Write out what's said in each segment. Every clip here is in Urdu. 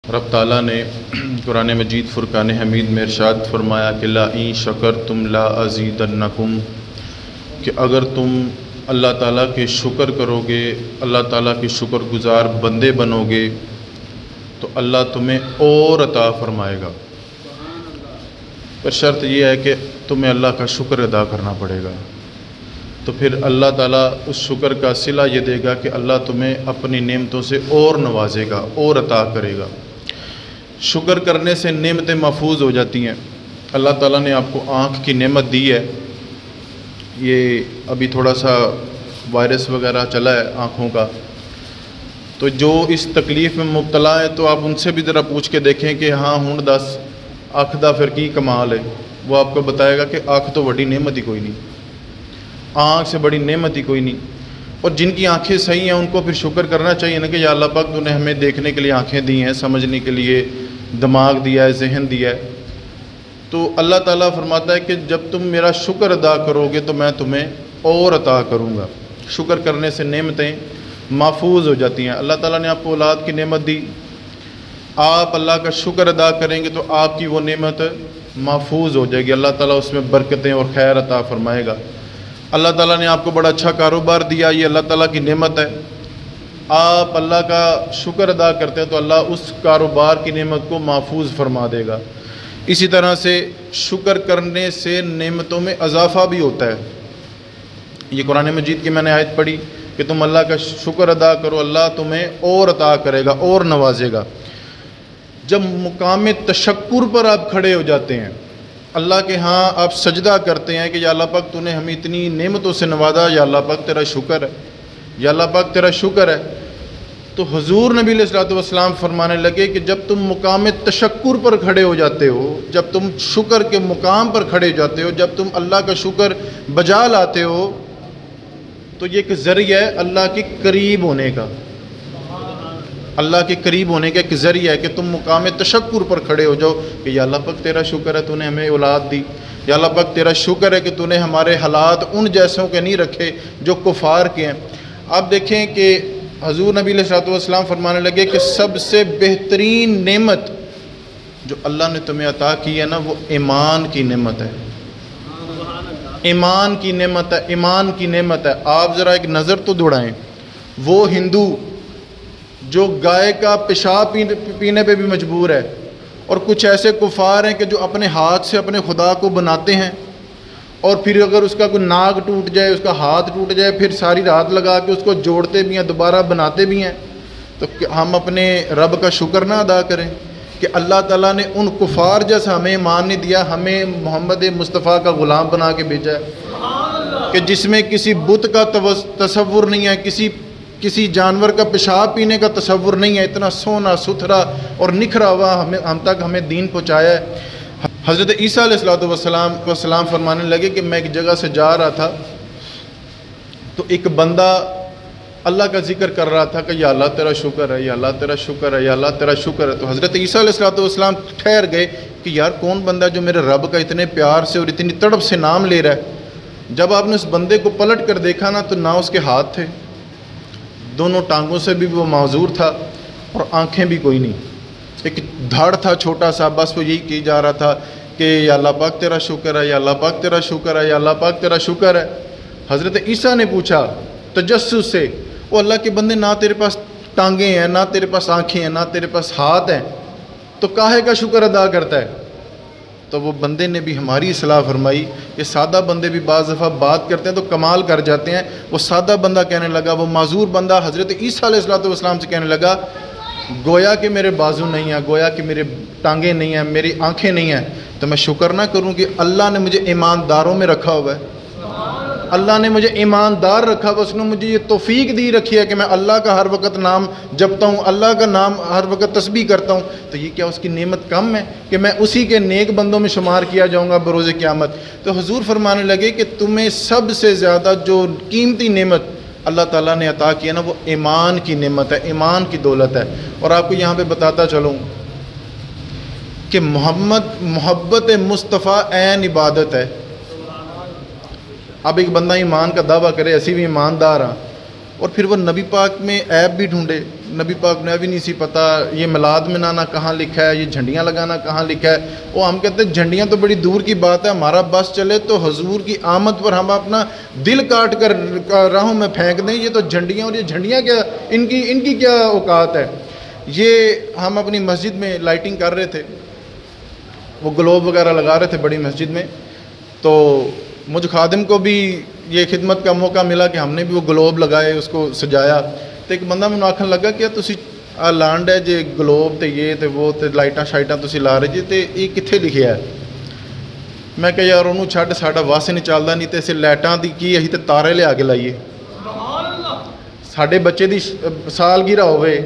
رب تعالیٰ نے قرآن مجید فرقان حمید میں ارشاد فرمایا کہ لا ان شکرتم لا ازیدنکم، کہ اگر تم اللہ تعالیٰ کے شکر کرو گے، اللہ تعالیٰ کے شکر گزار بندے بنو گے تو اللہ تمہیں اور عطا فرمائے گا۔ پر شرط یہ ہے کہ تمہیں اللہ کا شکر ادا کرنا پڑے گا، تو پھر اللہ تعالیٰ اس شکر کا صلہ یہ دے گا کہ اللہ تمہیں اپنی نعمتوں سے اور نوازے گا اور عطا کرے گا۔ شکر کرنے سے نعمتیں محفوظ ہو جاتی ہیں۔ اللہ تعالیٰ نے آپ کو آنکھ کی نعمت دی ہے، یہ ابھی تھوڑا سا وائرس وغیرہ چلا ہے آنکھوں کا، تو جو اس تکلیف میں مبتلا ہے تو آپ ان سے بھی ذرا پوچھ کے دیکھیں کہ ہاں ہن دس اکھ دا پھر کی کمال ہے، وہ آپ کو بتائے گا کہ اکھ تو بڑی نعمت ہی کوئی نہیں، آنکھ سے بڑی نعمت ہی کوئی نہیں۔ اور جن کی آنکھیں صحیح ہیں ان کو پھر شکر کرنا چاہیے نا کہ یا اللہ پاک تو نے ہمیں دیکھنے کے لیے آنکھیں دی ہیں، سمجھنے کے لیے دماغ دیا ہے، ذہن دیا ہے۔ تو اللہ تعالیٰ فرماتا ہے کہ جب تم میرا شکر ادا کرو گے تو میں تمہیں اور عطا کروں گا۔ شکر کرنے سے نعمتیں محفوظ ہو جاتی ہیں۔ اللہ تعالیٰ نے آپ کو اولاد کی نعمت دی، آپ اللہ کا شکر ادا کریں گے تو آپ کی وہ نعمت محفوظ ہو جائے گی، اللہ تعالیٰ اس میں برکتیں اور خیر عطا فرمائے گا۔ اللہ تعالیٰ نے آپ کو بڑا اچھا کاروبار دیا، یہ اللہ تعالیٰ کی نعمت ہے، آپ اللہ کا شکر ادا کرتے ہیں تو اللہ اس کاروبار کی نعمت کو محفوظ فرما دے گا۔ اسی طرح سے شکر کرنے سے نعمتوں میں اضافہ بھی ہوتا ہے۔ یہ قرآن مجید کی میں نے آیت پڑھی کہ تم اللہ کا شکر ادا کرو، اللہ تمہیں اور عطا کرے گا اور نوازے گا۔ جب مقام تشکر پر آپ کھڑے ہو جاتے ہیں، اللہ کے ہاں آپ سجدہ کرتے ہیں کہ یا اللہ پاک تو نے ہمیں اتنی نعمتوں سے نوازا، یا اللہ پاک تیرا شکر ہے، یا اللہ پاک تیرا شکر ہے، تو حضور نبی علیہ الصلوۃ والسلام فرمانے لگے کہ جب تم مقام تشکر پر کھڑے ہو جاتے ہو، جب تم شکر کے مقام پر کھڑے ہو جاتے ہو، جب تم اللہ کا شکر بجا لاتے ہو تو یہ ایک ذریعہ ہے اللہ کے قریب ہونے کا، اللہ کے قریب ہونے کا ایک ذریعہ ہے کہ تم مقام تشکر پر کھڑے ہو جاؤ کہ یا اللہ پاک تیرا شکر ہے تو نے ہمیں اولاد دی، یا اللہ پاک تیرا شکر ہے کہ تو نے ہمارے حالات ان جیسوں کے نہیں رکھے جو کفار کے ہیں۔ آپ دیکھیں کہ حضور نبی علیہ الصلوۃ والسلام فرمانے لگے کہ سب سے بہترین نعمت جو اللہ نے تمہیں عطا کی ہے نا وہ ایمان کی نعمت ہے، ایمان کی نعمت ہے، ایمان کی نعمت ہے۔ آپ ذرا ایک نظر تو دوڑائیں، وہ ہندو جو گائے کا پیشاب پینے پہ بھی مجبور ہے، اور کچھ ایسے کفار ہیں کہ جو اپنے ہاتھ سے اپنے خدا کو بناتے ہیں، اور پھر اگر اس کا کوئی ناک ٹوٹ جائے، اس کا ہاتھ ٹوٹ جائے، پھر ساری رات لگا کے اس کو جوڑتے بھی ہیں، دوبارہ بناتے بھی ہیں۔ تو ہم اپنے رب کا شکر نہ ادا کریں کہ اللہ تعالیٰ نے ان کفار جیسا ہمیں ایمان نہیں دیا، ہمیں محمد مصطفیٰ کا غلام بنا کے بھیجا ہے کہ جس میں کسی بت کا تصور نہیں ہے، کسی جانور کا پیشاب پینے کا تصور نہیں ہے، اتنا سونا ستھرا اور نکھرا ہوا ہم تک ہمیں دین پہنچایا ہے۔ حضرت عیسیٰ علیہ السلام فرمانے لگے کہ میں ایک جگہ سے جا رہا تھا تو ایک بندہ اللہ کا ذکر کر رہا تھا کہ یا اللہ تیرا شکر ہے، یا اللہ تیرا شکر ہے، یا اللہ تیرا شکر ہے۔ تو حضرت عیسیٰ علیہ السلام ٹھہر گئے کہ یار کون بندہ جو میرے رب کا اتنے پیار سے اور اتنی تڑپ سے نام لے رہا ہے۔ جب آپ نے اس بندے کو پلٹ کر دیکھا نا تو نہ اس کے ہاتھ تھے، دونوں ٹانگوں سے بھی وہ معذور تھا، اور آنکھیں بھی کوئی نہیں، ایک دھڑ تھا چھوٹا سا، بس وہ یہی کی جا رہا تھا کہ یا اللہ پاک تیرا شکر ہے، یا اللہ پاک تیرا شکر ہے، یا اللہ پاک تیرا شکر ہے۔ حضرت عیسیٰ نے پوچھا تجسس سے، وہ اللہ کے بندے نہ تیرے پاس ٹانگیں ہیں، نہ تیرے پاس آنکھیں ہیں، نہ تیرے پاس ہاتھ ہیں، تو کاہے کا شکر ادا کرتا ہے؟ تو وہ بندے نے بھی ہماری اصلاح فرمائی کہ سادہ بندے بھی بعض دفعہ بات کرتے ہیں تو کمال کر جاتے ہیں۔ وہ سادہ بندہ کہنے لگا، وہ معذور بندہ حضرت عیسیٰ علیہ السلام سے کہنے لگا گویا کہ میرے بازو نہیں ہیں، گویا کہ میرے ٹانگیں نہیں ہیں، میری آنکھیں نہیں ہیں، تو میں شکر نہ کروں کہ اللہ نے مجھے ایمانداروں میں رکھا ہوا ہے، اللہ نے مجھے ایماندار رکھا ہوا، اس نے مجھے یہ توفیق دی رکھی ہے کہ میں اللہ کا ہر وقت نام جپتا ہوں، اللہ کا نام ہر وقت تسبیح کرتا ہوں، تو یہ کیا اس کی نعمت کم ہے کہ میں اسی کے نیک بندوں میں شمار کیا جاؤں گا بروز قیامت؟ تو حضور فرمانے لگے کہ تمہیں سب سے زیادہ جو قیمتی نعمت اللہ تعالیٰ نے عطا کیا نا وہ ایمان کی نعمت ہے، ایمان کی دولت ہے۔ اور آپ کو یہاں پہ بتاتا چلوں کہ محبت مصطفیٰ عین عبادت ہے۔ اب ایک بندہ ایمان کا دعویٰ کرے اسی بھی ایماندار ہاں، اور پھر وہ نبی پاک میں عیب بھی ڈھونڈے. نبی پاک نے ابھی نہیں سی پتہ یہ میلاد منانا کہاں لکھا ہے, یہ جھنڈیاں لگانا کہاں لکھا ہے. وہ ہم کہتے ہیں جھنڈیاں تو بڑی دور کی بات ہے, ہمارا بس چلے تو حضور کی آمد پر ہم اپنا دل کاٹ کر راہوں میں پھینک دیں. یہ تو جھنڈیاں, اور یہ جھنڈیاں کیا ان کی کیا اوقات ہے. یہ ہم اپنی مسجد میں لائٹنگ کر رہے تھے, وہ گلوب وغیرہ لگا رہے تھے بڑی مسجد میں, تو مجھ خادم کو بھی یہ خدمت کا موقع ملا کہ ہم نے بھی وہ گلوب لگائے, اس کو سجایا. تو ایک بندہ مینوں آکھن لگا کہ تسی لانڈ ہے جے گلوب تے یہ تے وہ تے لائٹاں شائٹاں تسی لا رہے جی, تے یہ کتھے لکھیا ہے. میں کہ یار انہوں چھڈ, ساڈا وس نہیں چلدا, نہیں تے اسے لائٹاں دی کی اسی تے تارے لیا کے لائیے. ساڈے بچے دی سالگرہ ہوئے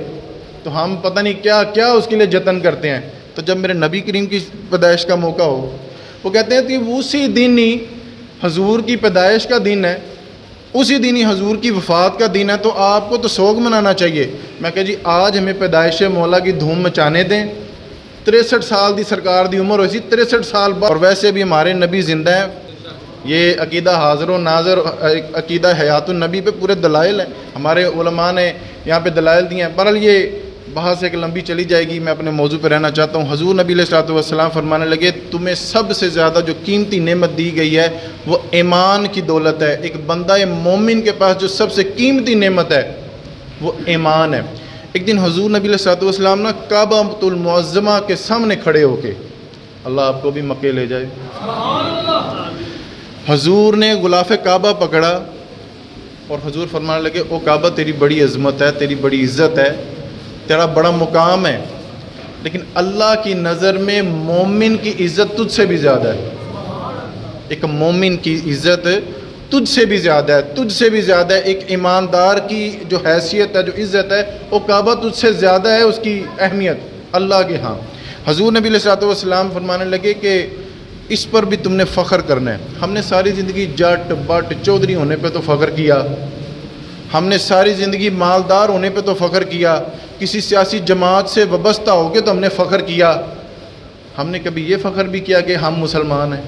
تو ہم پتہ نہیں کیا کیا اس کے لیے جتن کرتے ہیں. تو جب میرے نبی کریم کی پیدائش کا موقع ہو, وہ کہتے ہیں کہ اسی دن ہی حضور کی پیدائش کا دن ہے, اسی دن ہی حضور کی وفات کا دن ہے, تو آپ کو تو سوگ منانا چاہیے. میں کہ جی آج ہمیں پیدائش مولا کی دھوم مچانے دیں. 63 سال دی سرکار دی عمر ہوئی سی, 63 سال بعد. اور ویسے بھی ہمارے نبی زندہ ہیں. یہ عقیدہ حاضر و ناظر, عقیدہ حیات النبی پہ پورے دلائل ہیں. ہمارے علماء نے یہاں پہ دلائل دیے ہیں. بہرحال یہ بحث ایک لمبی چلی جائے گی, میں اپنے موضوع پہ رہنا چاہتا ہوں. حضور نبی علیہ الصلوۃ والسلام فرمانے لگے تمہیں سب سے زیادہ جو قیمتی نعمت دی گئی ہے وہ ایمان کی دولت ہے. ایک بندہ مومن کے پاس جو سب سے قیمتی نعمت ہے وہ ایمان ہے. ایک دن حضور نبی علیہ الصلوۃ والسلام نا کعبہ المعظمہ کے سامنے کھڑے ہو کے, اللہ آپ کو بھی مکے لے جائے, حضور نے غلاف کعبہ پکڑا اور حضور فرمانے لگے او کعبہ تیری بڑی عظمت ہے, تیری بڑی عزت ہے, تیرا بڑا مقام ہے, لیکن اللہ کی نظر میں مومن کی عزت تجھ سے بھی زیادہ ہے. ایک مومن کی عزت تجھ سے بھی زیادہ ہے, تجھ سے بھی زیادہ ہے. ایک ایماندار کی جو حیثیت ہے, جو عزت ہے, وہ کعبہ تجھ سے زیادہ ہے, اس کی اہمیت اللہ کے ہاں. حضور نبی علیہ الصلوۃ والسلام فرمانے لگے کہ اس پر بھی تم نے فخر کرنا ہے. ہم نے ساری زندگی جٹ بٹ چودھری ہونے پہ تو فخر کیا, ہم نے ساری زندگی مالدار ہونے پہ تو فخر کیا, کسی سیاسی جماعت سے وابستہ ہو کے تو ہم نے فخر کیا. ہم نے کبھی یہ فخر بھی کیا کہ ہم مسلمان ہیں؟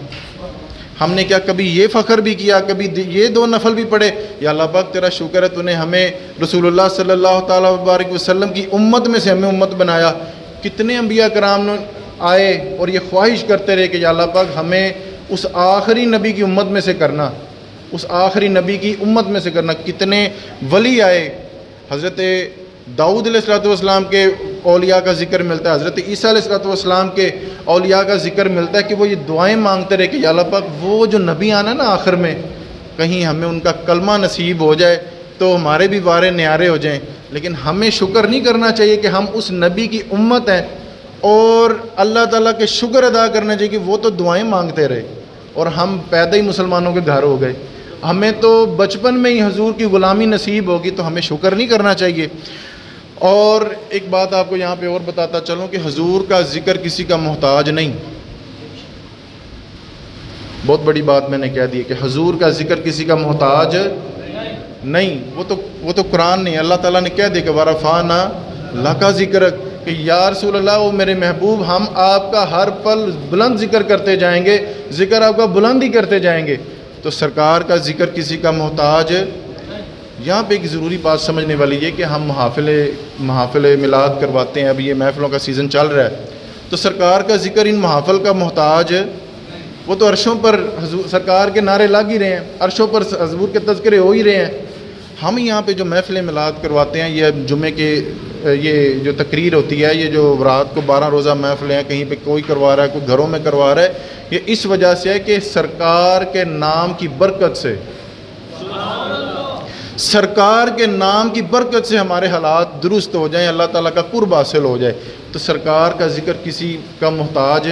ہم نے کیا کبھی یہ فخر بھی کیا, کبھی یہ 2 نفل بھی پڑھے یا اللہ پاک تیرا شکر ہے تو نے ہمیں رسول اللہ صلی اللہ تعالیٰ وبارک وسلم کی امت میں سے ہمیں امت بنایا. کتنے انبیاء کرام آئے اور یہ خواہش کرتے رہے کہ یا اللہ پاک ہمیں اس آخری نبی کی امت میں سے کرنا, اس آخری نبی کی امت میں سے کرنا. کتنے ولی آئے, حضرت داؤد علیہ السلام کے اولیاء کا ذکر ملتا ہے, حضرت عیسیٰ علیہ السلام کے اولیاء کا ذکر ملتا ہے کہ وہ یہ دعائیں مانگتے رہے کہ یا اللہ پاک وہ جو نبی آنا نا آخر میں, کہیں ہمیں ان کا کلمہ نصیب ہو جائے تو ہمارے بھی وارے نیارے ہو جائیں. لیکن ہمیں شکر نہیں کرنا چاہیے کہ ہم اس نبی کی امت ہیں, اور اللہ تعالیٰ کے شکر ادا کرنا چاہیے کہ وہ تو دعائیں مانگتے رہے اور ہم پیدا ہی مسلمانوں کے گھر ہو گئے. ہمیں تو بچپن میں ہی حضور کی غلامی نصیب ہوگی, تو ہمیں شکر نہیں کرنا چاہیے. اور ایک بات آپ کو یہاں پہ اور بتاتا چلوں کہ حضور کا ذکر کسی کا محتاج نہیں. بہت بڑی بات میں نے کہہ دی کہ حضور کا ذکر کسی کا محتاج نہیں. وہ تو قرآن نہیں, اللہ تعالیٰ نے کہہ دیا کہ وَرَفَعْنَا لَكَ ذِكْرَكَ, کہ یا رسول اللہ وہ میرے محبوب ہم آپ کا ہر پل بلند ذکر کرتے جائیں گے, ذکر آپ کا بلند ہی کرتے جائیں گے. تو سرکار کا ذکر کسی کا محتاج. یہاں پہ ایک ضروری بات سمجھنے والی یہ کہ ہم محافل میلاد کرواتے ہیں, اب یہ محفلوں کا سیزن چل رہا ہے, تو سرکار کا ذکر ان محافل کا محتاج. وہ تو عرشوں پر سرکار کے نعرے لگ ہی رہے ہیں, عرشوں پر حضور کے تذکرے ہو ہی رہے ہیں. ہم یہاں پہ جو محفل میلاد کرواتے ہیں, یہ جمعے کے یہ جو تقریر ہوتی ہے, یہ جو رات کو 12 روزہ محفلیں ہیں, کہیں پہ کوئی کروا رہا ہے, کوئی گھروں میں کروا رہا ہے, یہ اس وجہ سے ہے کہ سرکار کے نام کی برکت سے, سرکار کے نام کی برکت سے ہمارے حالات درست ہو جائیں, اللہ تعالیٰ کا قرب حاصل ہو جائے. تو سرکار کا ذکر کسی کا محتاج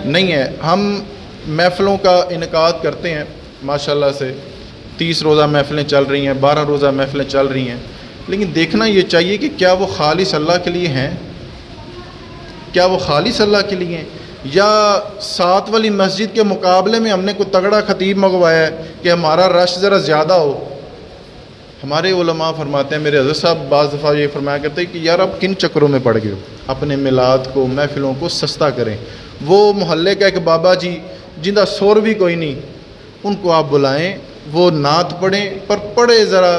نہیں ہے. ہم محفلوں کا انعقاد کرتے ہیں ماشاءاللہ سے, 30 روزہ محفلیں چل رہی ہیں, 12 روزہ محفلیں چل رہی ہیں, لیکن دیکھنا یہ چاہیے کہ کیا وہ خالص اللہ کے لیے ہیں, کیا وہ خالص اللہ کے لیے ہیں, یا 7 والی مسجد کے مقابلے میں ہم نے کوئی تگڑا خطیب منگوایا ہے کہ ہمارا رش ذرا زیادہ ہو. ہمارے علماء فرماتے ہیں, میرے حضرت صاحب بعض دفعہ یہ فرمایا کرتے ہیں کہ یار آپ کن چکروں میں پڑ گئے ہو, اپنے میلاد کو محفلوں کو سستا کریں. وہ محلے کا ایک بابا جی جن کا سور بھی کوئی نہیں, ان کو آپ بلائیں, وہ نعت پڑھیں, پر پڑھے ذرا